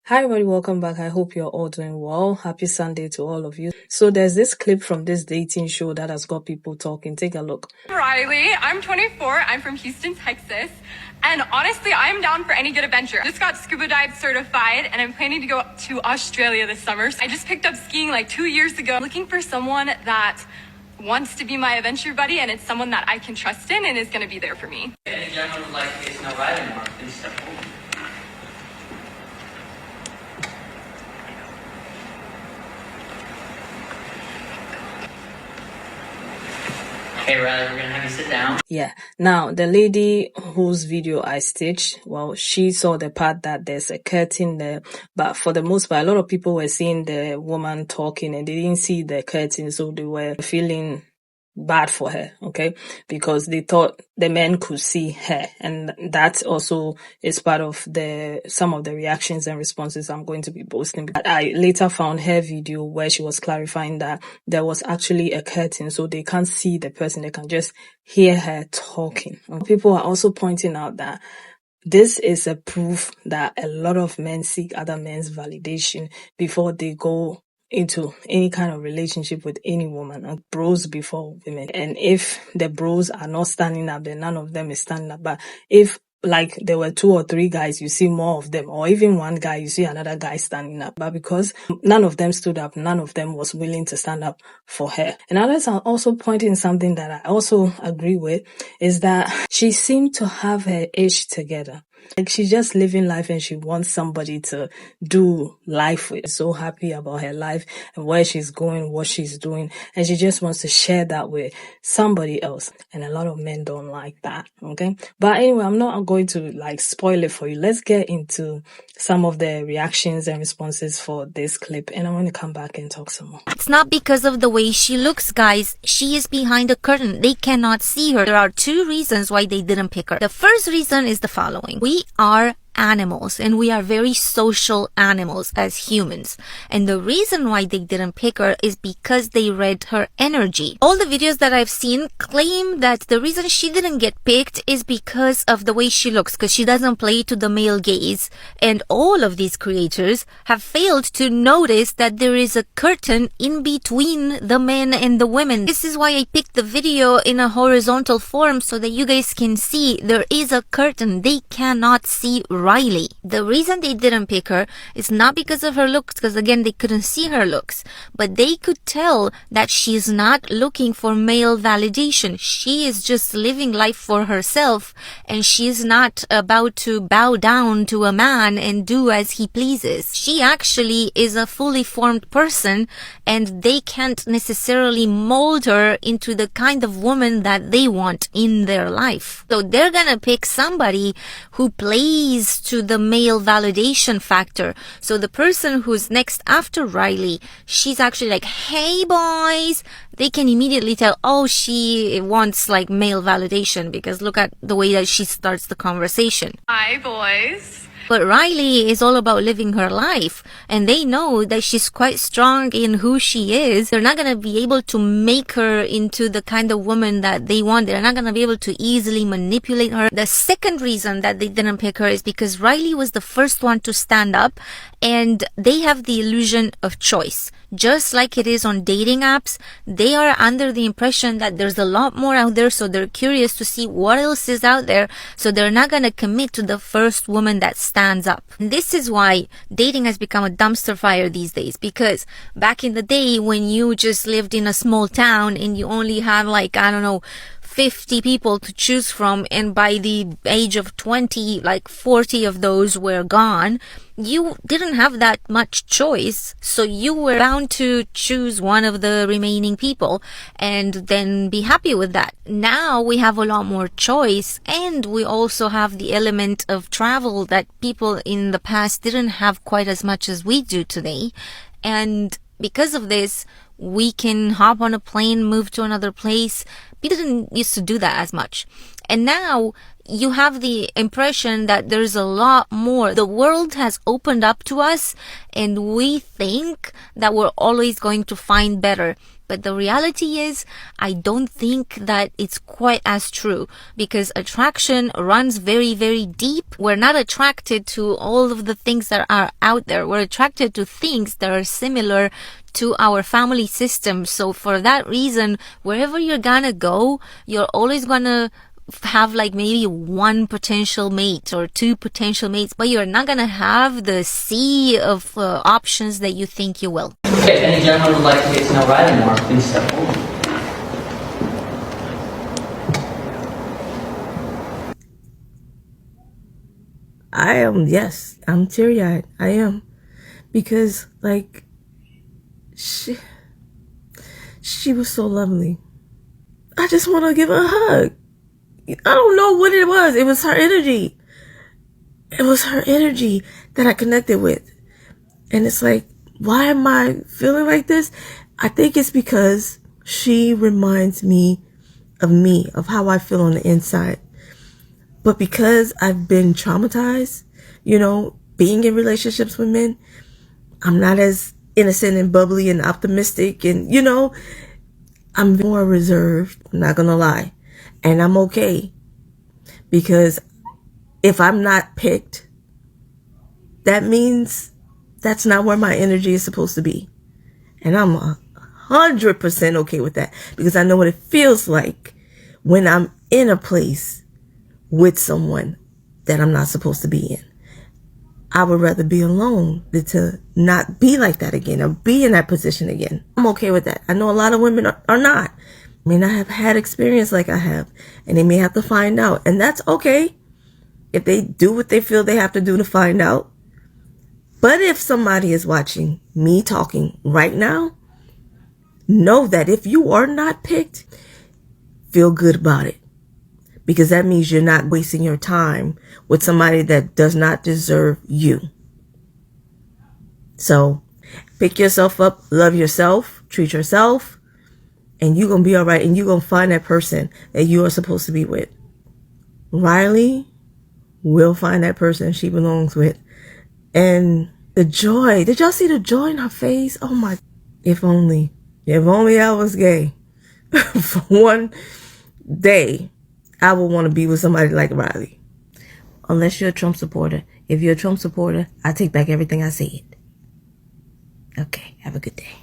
Hi everybody, welcome back. I hope you're all doing well. Happy Sunday to all of you. So there's this clip from this dating show that has got people talking. Take a look. Riley, I'm 24. I'm from Houston, Texas. And honestly, I'm down for any good adventure. Just got scuba dive certified and I'm planning to go to Australia this summer. I just picked up skiing like 2 years ago. I'm looking for someone that wants to be my adventure buddy, and it's someone that I can trust in and is going to be there for me. And in general, like, it's no right anymore. Please step forward. Okay, Riley, we're gonna have you sit down. Yeah. Now, the lady whose video I stitched, well, she saw the part that there's a curtain there, but for the most part, a lot of people were seeing the woman talking and they didn't see the curtain, so they were feeling bad for her, okay, because they thought the men could see her, and that also is part of some of the reactions and responses I'm going to be posting. But I later found her video where she was clarifying that there was actually a curtain, so they can't see the person, they can just hear her talking. People are also pointing out that this is a proof that a lot of men seek other men's validation before they go into any kind of relationship with any woman, bros before women. And if the bros are not standing up, then none of them is standing up. But if like there were 2 or 3 guys, you see more of them, or even one guy, you see another guy standing up. But because none of them stood up, none of them was willing to stand up for her. And others are also pointing something that I also agree with, is that she seemed to have her ish together. Like she's just living life and she wants somebody to do life with. So happy about her life and where she's going, what she's doing. And she just wants to share that with somebody else. And a lot of men don't like that. Okay. But anyway, I'm not going to like spoil it for you. Let's get into some of the reactions and responses for this clip. And I'm going to come back and talk some more. It's not because of the way she looks, guys. She is behind a curtain. They cannot see her. There are 2 reasons why they didn't pick her. The first reason is the following. We are animals and we are very social animals as humans, and the reason why they didn't pick her is because they read her energy. All the videos that I've seen claim that the reason she didn't get picked is because of the way she looks, because she doesn't play to the male gaze, and all of these creators have failed to notice that there is a curtain in between the men and the women. This is why I picked the video in a horizontal form, so that you guys can see there is a curtain. They cannot see Riley. The reason they didn't pick her is not because of her looks, because again, they couldn't see her looks, but they could tell that she's not looking for male validation. She is just living life for herself, and she's not about to bow down to a man and do as he pleases. She actually is a fully formed person, and they can't necessarily mold her into the kind of woman that they want in their life. So they're gonna pick somebody who plays to the male validation factor. So the person who's next after Riley, she's actually like, hey boys. They can immediately tell, oh, she wants like male validation, because look at the way that she starts the conversation. Hi, boys. But Riley is all about living her life, and they know that she's quite strong in who she is. They're not going to be able to make her into the kind of woman that they want. They're not going to be able to easily manipulate her. The second reason that they didn't pick her is because Riley was the first one to stand up, and they have the illusion of choice. Just like it is on dating apps, they are under the impression that there's a lot more out there, so they're curious to see what else is out there, so they're not going to commit to the first woman that stands up. And this is why dating has become a dumpster fire these days, because back in the day when you just lived in a small town and you only had like, I don't know, 50 people to choose from, and by the age of 20, like 40 of those were gone, you didn't have that much choice, so you were bound to choose one of the remaining people and then be happy with that. Now we have a lot more choice, and we also have the element of travel that people in the past didn't have quite as much as we do today. And because of this, we can hop on a plane, move to another place. People didn't used to do that as much. And now you have the impression that there's a lot more. The world has opened up to us and we think that we're always going to find better. But the reality is, I don't think that it's quite as true, because attraction runs very, very deep. We're not attracted to all of the things that are out there. We're attracted to things that are similar to our family system. So for that reason, wherever you're gonna go, you're always gonna have like maybe one potential mate or two potential mates, but you're not gonna have the sea of options that you think you will. Okay, if any gentleman would like to get to know Riley more, please step forward. I'm teary-eyed. I am. Because, like, she was so lovely. I just want to give her a hug. I don't know what it was. It was her energy. It was her energy that I connected with. And it's like, why am I feeling like this? I think it's because she reminds me, of how I feel on the inside. But because I've been traumatized, being in relationships with men, I'm not as innocent and bubbly and optimistic, and I'm more reserved, I'm not gonna lie. And I'm okay, because if I'm not picked, that means that's not where my energy is supposed to be. And I'm 100% okay with that, because I know what it feels like when I'm in a place with someone that I'm not supposed to be in. I would rather be alone than to not be like that again, or be in that position again. I'm okay with that. I know a lot of women are not. May not have had experience like I have, and they may have to find out, and that's okay if they do what they feel they have to do to find out. But if somebody is watching me talking right now, know that if you are not picked, feel good about it, because that means you're not wasting your time with somebody that does not deserve you. So pick yourself up, love yourself, treat yourself, and you're going to be all right, and you're going to find that person that you are supposed to be with. Riley will find that person she belongs with. And the joy, did y'all see the joy in her face? Oh my, if only I was gay. For one day, I would want to be with somebody like Riley. Unless you're a Trump supporter. If you're a Trump supporter, I take back everything I said. Okay, have a good day.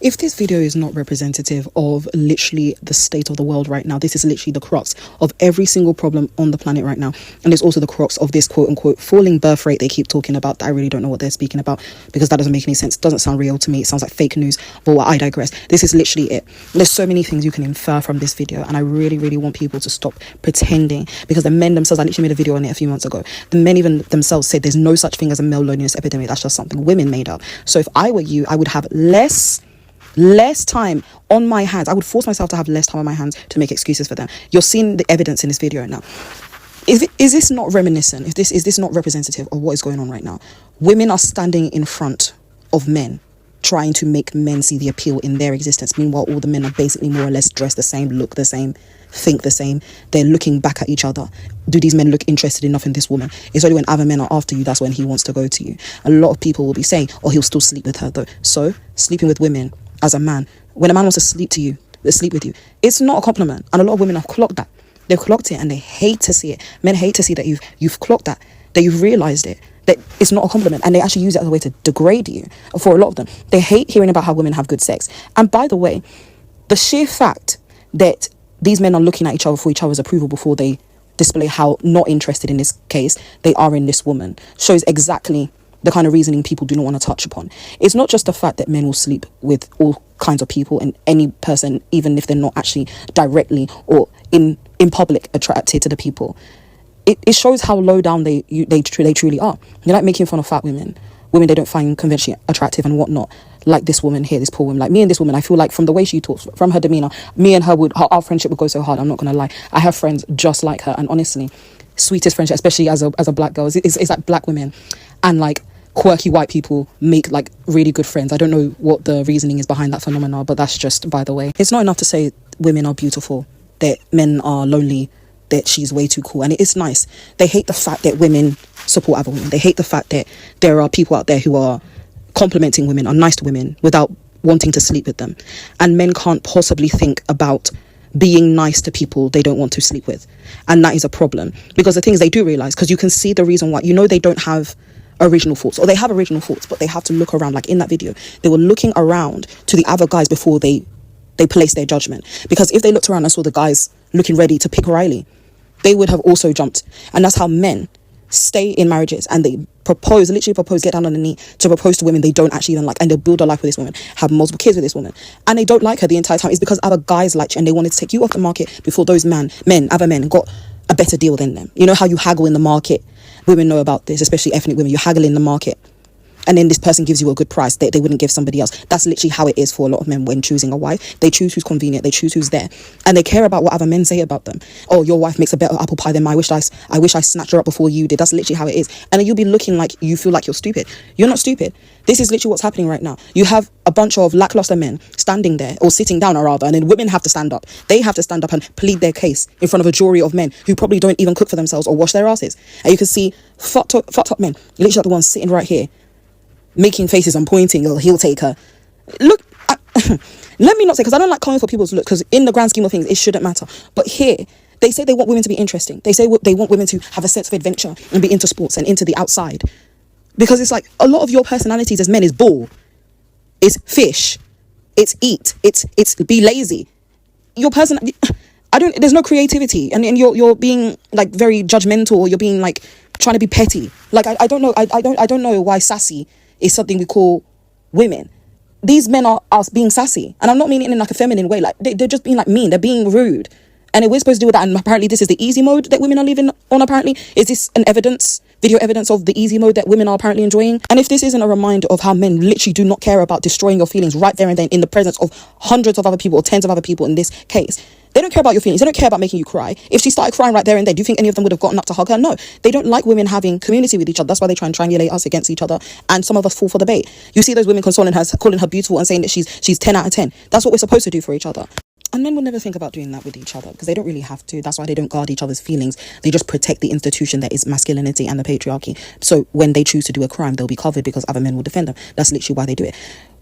If this video is not representative of literally the state of the world right now, this is literally the crux of every single problem on the planet right now. And it's also the crux of this quote unquote falling birth rate they keep talking about. I really don't know what they're speaking about, because that doesn't make any sense. It doesn't sound real to me. It sounds like fake news, but I digress. This is literally it. There's so many things you can infer from this video, and I really, really want people to stop pretending, because the men themselves, I literally made a video on it a few months ago. The men even themselves said there's no such thing as a male loneliness epidemic. That's just something women made up. So if I were you, I would have less time on my hands. I would force myself to have less time on my hands to make excuses for them. You're seeing the evidence in this video now. Is this not reminiscent? Is this not representative of what is going on right now? Women are standing in front of men, trying to make men see the appeal in their existence. Meanwhile, all the men are basically more or less dressed the same, look the same, think the same. They're looking back at each other. Do these men look interested enough in this woman? It's only when other men are after you, that's when he wants to go to you. A lot of people will be saying, oh, he'll still sleep with her though. So sleeping with women as a man, when a man wants to sleep with you, it's not a compliment. And a lot of women have clocked that. They've clocked it, and they hate to see it. Men hate to see that you've clocked that you've realized it, that it's not a compliment, and they actually use it as a way to degrade you. For a lot of them, they hate hearing about how women have good sex. And by the way, the sheer fact that these men are looking at each other for each other's approval before they display how not interested in this case they are in this woman shows exactly the kind of reasoning people do not want to touch upon. It's not just the fact that men will sleep with all kinds of people and any person, even if they're not actually directly or in public attracted to the people. It shows how low down they truly are. They like making fun of fat women they don't find conventionally attractive and whatnot. Like this woman here, this poor woman. Like me and this woman, I feel like from the way she talks, from her demeanor, me and her our friendship would go so hard. I'm not gonna lie. I have friends just like her, and honestly, sweetest friendship, especially as a black girl, is like black women and like quirky white people make like really good friends. I don't know what the reasoning is behind that phenomenon, but that's just by the way. It's not enough to say women are beautiful, that men are lonely, that she's way too cool. And it is nice. They hate the fact that women support other women. They hate the fact that there are people out there who are complimenting women, are nice to women without wanting to sleep with them. And men can't possibly think about being nice to people they don't want to sleep with. And that is a problem, because the things they do realize, because you can see the reason why, they don't have original thoughts, or they have original thoughts, but they have to look around. Like in that video, they were looking around to the other guys before they placed their judgment, because if they looked around and saw the guys looking ready to pick Riley, they would have also jumped. And that's how men stay in marriages, and they literally propose, get down on the knee to propose to women they don't actually even like, and they'll build a life with this woman, have multiple kids with this woman, and they don't like her the entire time. It's because other guys liked you, and they wanted to take you off the market before those other men got a better deal than them. You know how you haggle in the market? Women know about this, especially ethnic women. You haggle in the market, and then this person gives you a good price that they wouldn't give somebody else. That's literally how it is for a lot of men when choosing a wife. They choose who's convenient, they choose who's there, and they care about what other men say about them. Oh, your wife makes a better apple pie than mine. I wish I snatched her up before you did. That's literally how it is. And then you'll be looking like you feel like you're stupid. You're not stupid. This is literally what's happening right now. You have a bunch of lackluster men standing there, or sitting down rather, and then women have to stand up. They have to stand up and plead their case in front of a jury of men who probably don't even cook for themselves or wash their asses. And you can see fucked up men, literally like the ones sitting right here, making faces and pointing, oh, he'll take her. Look, let me not say, because I don't like calling for people's look, because in the grand scheme of things, it shouldn't matter. But here, they say they want women to be interesting. They say they want women to have a sense of adventure and be into sports and into the outside. Because it's like, a lot of your personalities as men is ball, it's fish, it's eat, it's be lazy. Your person, there's no creativity, and you're being like very judgmental, or you're being like trying to be petty. Like I don't know, I don't know why sassy is something we call women. These men are being sassy, and I'm not meaning it in like a feminine way. Like they're just being like mean. They're being rude, and we're supposed to deal with that. And apparently, this is the easy mode that women are living on. Apparently, is this an video evidence of the easy mode that women are apparently enjoying? And if this isn't a reminder of how men literally do not care about destroying your feelings right there and then in the presence of hundreds of other people, or tens of other people in this case. They don't care about your feelings. They don't care about making you cry. If she started crying right there and then, do you think any of them would have gotten up to hug her? No. They don't like women having community with each other. That's why they try and triangulate us against each other. And some of us fall for the bait. You see those women consoling her, calling her beautiful and saying that she's 10 out of 10. That's what we're supposed to do for each other. And men will never think about doing that with each other, because they don't really have to. That's why they don't guard each other's feelings. They just protect the institution that is masculinity and the patriarchy. So when they choose to do a crime, they'll be covered because other men will defend them. That's literally why they do it.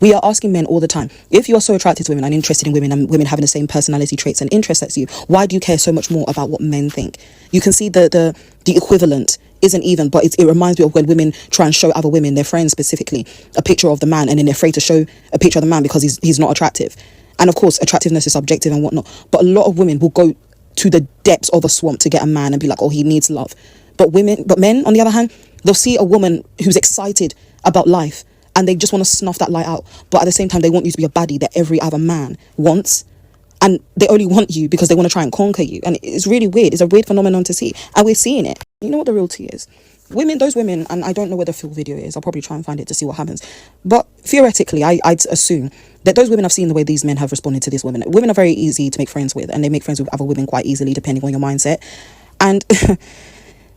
We are asking men all the time, if you're so attracted to women and interested in women, and women having the same personality traits and interests as you, why do you care so much more about what men think? You can see the equivalent isn't even, but it reminds me of when women try and show other women, their friends specifically, a picture of the man, and then they're afraid to show a picture of the man because he's not attractive. And of course, attractiveness is subjective and whatnot, but a lot of women will go to the depths of a swamp to get a man and be like, oh, he needs love. But men, on the other hand, they'll see a woman who's excited about life, and they just want to snuff that light out. But at the same time, they want you to be a baddie that every other man wants. And they only want you because they want to try and conquer you. And it's really weird. It's a weird phenomenon to see. And we're seeing it. You know what the real tea is? Those women, and I don't know where the full video is. I'll probably try and find it to see what happens. But theoretically, I'd assume that those women have seen the way these men have responded to these women. Women are very easy to make friends with, and they make friends with other women quite easily, depending on your mindset. And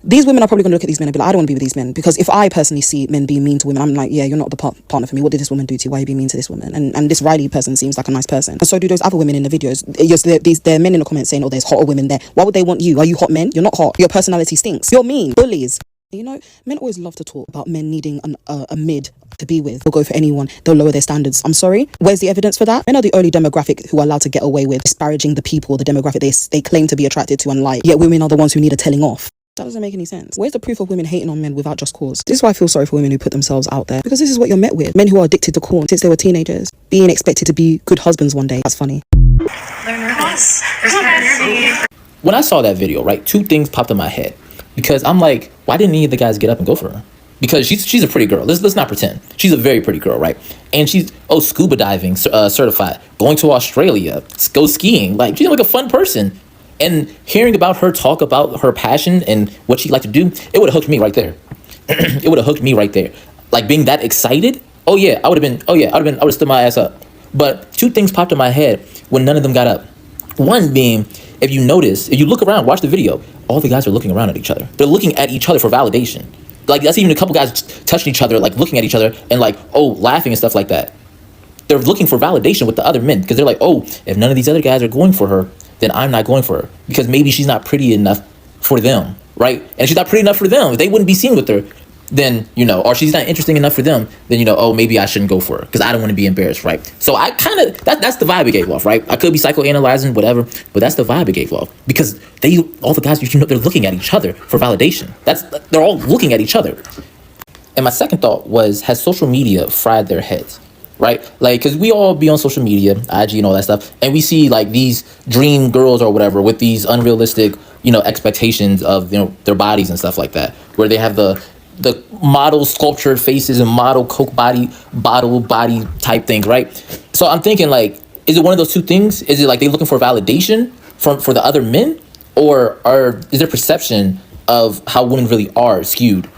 these women are probably going to look at these men and be like, I don't want to be with these men, because if I personally see men being mean to women, I'm like, yeah, you're not the partner for me. What did this woman do to you? Why are you being mean to this woman? And this Riley person seems like a nice person. And so do those other women in the videos. There are men in the comments saying, oh, there's hotter women there. Why would they want you? Are you hot men? You're not hot. Your personality stinks. You're mean. Bullies. You know, men always love to talk about men needing a mid to be with. They'll go for anyone. They'll lower their standards. I'm sorry. Where's the evidence for that? Men are the only demographic who are allowed to get away with disparaging the people, the demographic they claim to be attracted to and like. Yet women are the ones who need a telling off. That doesn't make any sense. Where's the proof of women hating on men without just cause? This is why I feel sorry for women who put themselves out there, because this is what you're met with. Men who are addicted to corn since they were teenagers, being expected to be good husbands one day. That's funny. When I saw that video, right, two things popped in my head, because I'm like, why didn't any of the guys get up and go for her? Because she's a pretty girl. Let's not pretend. She's a very pretty girl, right? And she's scuba diving certified, going to Australia, go skiing. Like, she's like a fun person. And hearing about her talk about her passion and what she'd like to do, it would have hooked me right there. It would have hooked me right there. Like, being that excited, I would have stood my ass up. But two things popped in my head when none of them got up. One being, if you look around, watch the video, all the guys are looking around at each other. They're looking at each other for validation. Like, that's even a couple guys touching each other, like looking at each other and like, laughing and stuff like that. they're looking for validation with the other men because they're like, oh, if none of these other guys are going for her, then I'm not going for her because maybe she's not pretty enough for them, right? And if she's not pretty enough for them, if they wouldn't be seen with her, then, you know, or she's not interesting enough for them, then, you know, oh, maybe I shouldn't go for her because I don't want to be embarrassed, right? So I kind of, that's the vibe it gave off, right? I could be psychoanalyzing, whatever, but that's the vibe it gave off because all the guys, you know, they're looking at each other for validation. They're all looking at each other. And my second thought was, has social media fried their heads, right? Like, because we all be on social media, IG and all that stuff, and we see like these dream girls or whatever with these unrealistic, you know, expectations of, you know, their bodies and stuff like that, where they have the model sculptured faces and model Coke bottle body type things, right? So I'm thinking, like, is it one of those two things? Is it like they looking for validation for the other men, or is their perception of how women really are skewed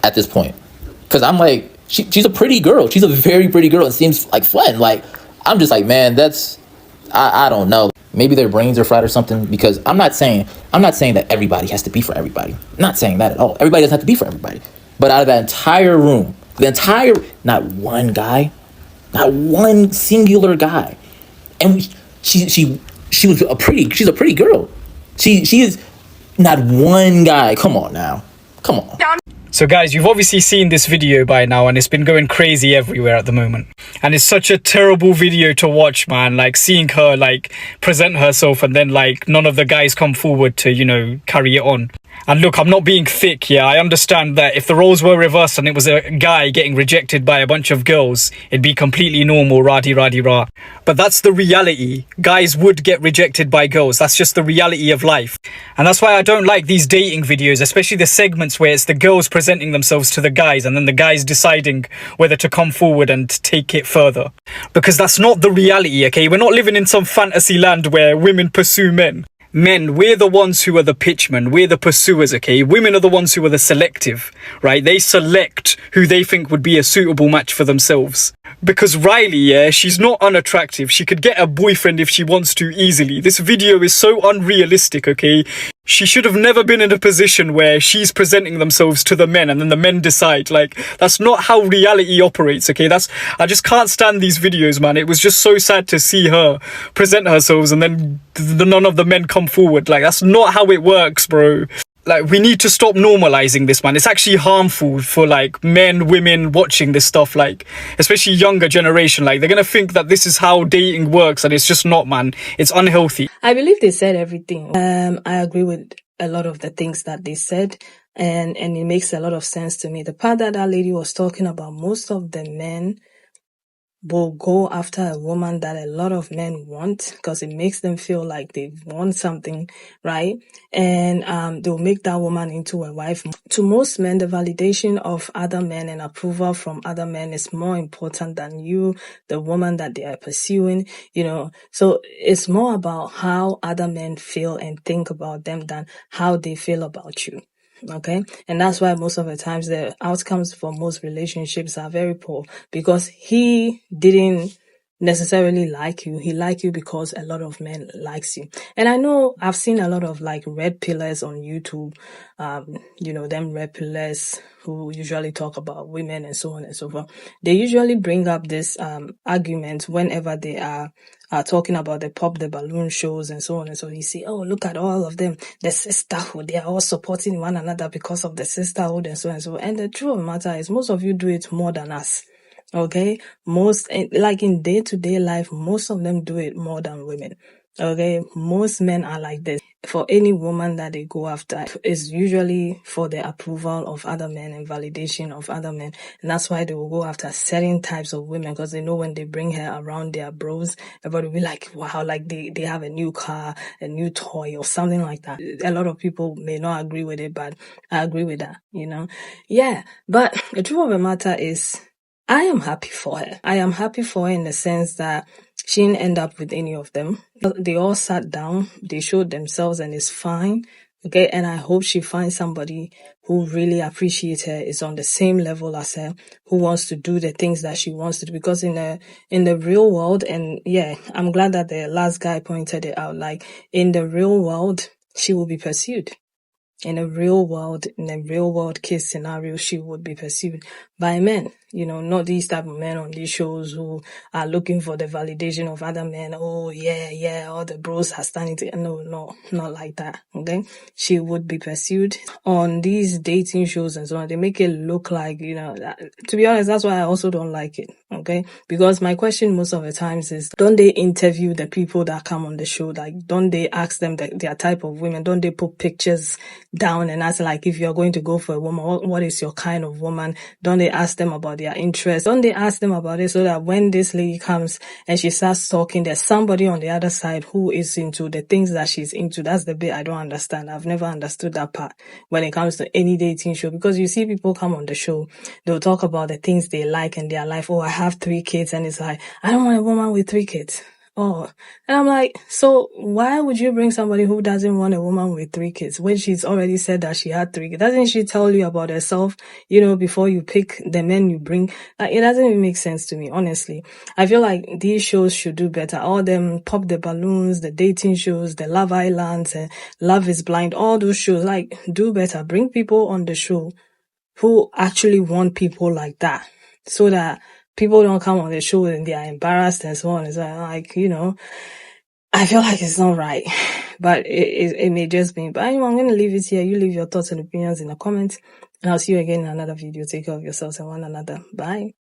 at this point? Because I'm like, she's a pretty girl. She's a very pretty girl. It seems like fun. Like, I'm just like, man, I don't know. Maybe their brains are fried or something, because I'm not saying that everybody has to be for everybody. I'm not saying that at all. Everybody doesn't have to be for everybody. But out of that entire room, not one guy, not one singular guy. And she's a pretty girl. She is not one guy. Come on now. Come on. So guys, you've obviously seen this video by now, and it's been going crazy everywhere at the moment. And it's such a terrible video to watch, man. Like, seeing her, like, present herself and then, like, none of the guys come forward to, you know, carry it on. And look, I'm not being thick here. I understand that if the roles were reversed and it was a guy getting rejected by a bunch of girls, it'd be completely normal, rah-de-rah-de-rah. But that's the reality. Guys would get rejected by girls. That's just the reality of life. And that's why I don't like these dating videos, especially the segments where it's the girls presenting themselves to the guys and then the guys deciding whether to come forward and take it further. Because that's not the reality, okay? We're not living in some fantasy land where women pursue men. Men, we're the ones who are the pitchmen. We're the pursuers, okay? Women are the ones who are the selective, right? They select who they think would be a suitable match for themselves. Because Riley, yeah, she's not unattractive. She could get a boyfriend if she wants to easily. This video is so unrealistic, okay? She should have never been in a position where she's presenting themselves to the men and then the men decide. Like, that's not how reality operates, okay? I just can't stand these videos, man. It was just so sad to see her present herself and then none of the men come forward. Like, that's not how it works, bro. Like, we need to stop normalizing this, man. It's actually harmful for, like, men, women watching this stuff, like, especially younger generation. Like, they're gonna think that this is how dating works, and it's just not, man. It's unhealthy. I believe they said everything. I agree with a lot of the things that they said, and it makes a lot of sense to me. The part that lady was talking about, most of the men will go after a woman that a lot of men want because it makes them feel like they want something, right? And they'll make that woman into a wife. To most men, the validation of other men and approval from other men is more important than you, the woman that they are pursuing, you know. So it's more about how other men feel and think about them than how they feel about you. Okay. And that's why most of the times the outcomes for most relationships are very poor, because he didn't necessarily like you. He liked you because a lot of men likes you. And I know I've seen a lot of like red pillars on YouTube, you know, them red pillars who usually talk about women and so on and so forth. They usually bring up this argument whenever they are talking about the pop the balloon shows and so on and so on. You see, oh, look at all of them, the sisterhood, they are all supporting one another because of the sisterhood and so on and so on. And the truth of the matter is, most of you do it more than us. Okay, most, like in day-to-day life, most of them do it more than women. Okay, most men are like this. For any woman that they go after, is usually for the approval of other men and validation of other men. And that's why they will go after certain types of women, because they know when they bring her around their bros, everybody will be like, wow, like they have a new car, a new toy or something like that. A lot of people may not agree with it, but I agree with that, you know? Yeah, but the truth of the matter is, I am happy for her. I am happy for her in the sense that she didn't end up with any of them. They all sat down, they showed themselves, and it's fine. Okay, and I hope she finds somebody who really appreciates her, is on the same level as her, who wants to do the things that she wants to do. Because in the real world, and yeah, I'm glad that the last guy pointed it out, like in the real world, she will be pursued. in a real world case scenario, she would be pursued by men. You know, not these type of men on these shows who are looking for the validation of other men. Oh, yeah, all the bros are standing to... No, not like that, okay? She would be pursued. On these dating shows and so on, they make it look like, you know, to be honest, that's why I also don't like it, okay? Because my question most of the times is, don't they interview the people that come on the show? Like, don't they ask them their type of women? Don't they put pictures down and ask, like, if you're going to go for a woman, what is your kind of woman? Don't they ask them about their interests? Don't they ask them about it so that when this lady comes and she starts talking, there's somebody on the other side who is into the things that she's into? That's the bit I don't understand. I've never understood that part when it comes to any dating show, because you see people come on the show, they'll talk about the things they like in their life. Oh, I have 3 kids, and it's like, I don't want a woman with 3 kids. Oh, and I'm like, so why would you bring somebody who doesn't want a woman with 3 kids when she's already said that she had 3 kids? Doesn't she tell you about herself, you know, before you pick the men you bring? It doesn't even make sense to me, honestly. I feel like these shows should do better. All them Pop the Balloons, the dating shows, the Love Islands, Love is Blind, all those shows, like, do better. Bring people on the show who actually want people like that, so that people don't come on the show and they are embarrassed and so on. It's like, you know, I feel like it's not right, but it may just be. But anyway, I'm going to leave it here. You leave your thoughts and opinions in the comments, and I'll see you again in another video. Take care of yourselves and one another. Bye.